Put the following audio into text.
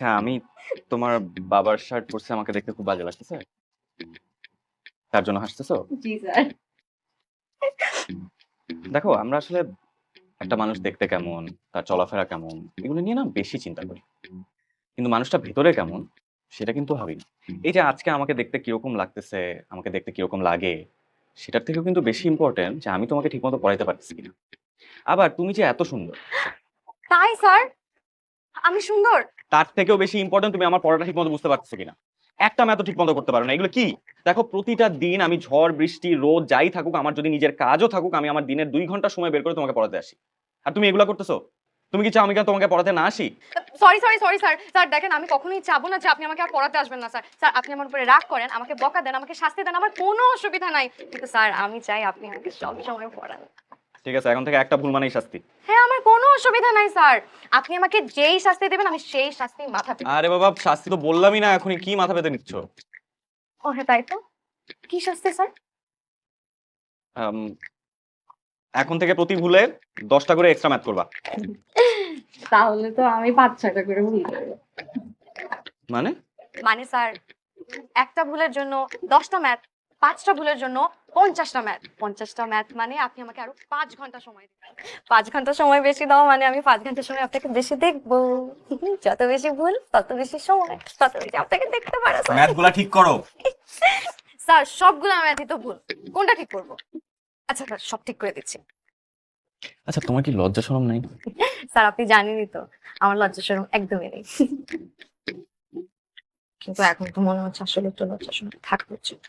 হ্যাঁ, আমি তোমার বাবার শার্ট পরছে আমাকে দেখতে খুব বাজে লাগতেছে। তার জন্য হাসতেছো? জি স্যার। দেখো আমরা আসলে একটা মানুষ দেখতে কেমন, তার চলাফেরা কেমন, এগুলো নিয়ে না বেশি চিন্তা করি। কিন্তু মানুষটা ভেতরে কেমন সেটা কিন্তু ভাবি না। এই যে আজকে আমাকে দেখতে কিরকম লাগতেছে, আমাকে দেখতে কিরকম লাগে, সেটার থেকেও কিন্তু বেশি ইম্পোর্টেন্ট যে আমি তোমাকে ঠিকমতো পড়াইতে পারতেছি কিনা। আবার তুমি যে এত সুন্দর, তাই স্যার? আমি সুন্দর? তার থেকেও বেশি ইম্পর্টেন্ট তুমি আমার পড়াটা ঠিকমতো বুঝতে পারতেছো কিনা। একটা ম্যাথও ঠিকমতো করতে পারো না, এগুলো কি? দেখো প্রতিটা দিন আমি ঝড় বৃষ্টি রোদ যাই থাকুক, আমার যদি নিজের কাজও থাকুক, আমি আমার দিনের 2 ঘন্টা সময় বের করে তোমাকে পড়াতে আসি। আর তুমি এগুলো করতেছো? তুমি কি চাও আমি কেন তোমাকে পড়াতে না আসি? Sorry sir. স্যার দেখেন, আমি কখনোই চাবো না যে আপনি আমাকে আর পড়াতে আসবেন না স্যার। স্যার আপনি আমার উপরে রাগ করেন, আমাকে বকা দেন, আমাকে শাস্তি দেন, আমার কোনো অসুবিধা নাই। কিন্তু স্যার আমি চাই আপনি আমাকে সবসময় পড়ান। ঠিক আছে, এখন থেকে একটা ভুল মানেই শাস্তি। হ্যাঁ, আমার কোনো অসুবিধা নাই স্যার। আপনি আমাকে যেই শাস্তি দেবেন আমি সেই শাস্তি মাথা পেতে। আরে বাবা, শাস্তি তো বললামই না, এখনই কি মাথা পেতে নিচ্ছ? ও হ্যাঁ, তাই তো। কি শাস্তি স্যার? আম, এখন থেকে প্রতি ভুলে 10টা করে এক্সট্রা ম্যাথ করবা। তাহলে তো আমি ৫-৬টা করে ভুল করবো। মানে? মানে স্যার, একটা ভুলের জন্য 10টা ম্যাথ, 5টা ভুলের জন্য 50টা ম্যাথ। 50টা ম্যাথ মানে আপনি আমাকে আরো 5 ঘন্টা সময় দিবেন। 5 ঘন্টা সময় বেশি দাও মানে আমি 5 ঘন্টা সময় আপনাকে বেশি দেখবো। যত বেশি ভুল তত বেশি সময়, তত বেশি আপনাকে দেখতে পারো স্যার। ম্যাথগুলা ঠিক করো। স্যার সবগুলো ম্যাথই তো ভুল, কোনটা ঠিক করবো? আচ্ছা স্যার, সব ঠিক করে দিচ্ছি। আচ্ছা, তোমার কি লজ্জা শরম নাই? স্যার আপনি জানেনই তো আমার লজ্জা শরম একদমই নেই। কিন্তু এখন তো মনে হচ্ছে আসলে একটু লজ্জা শরম থাকা উচিত।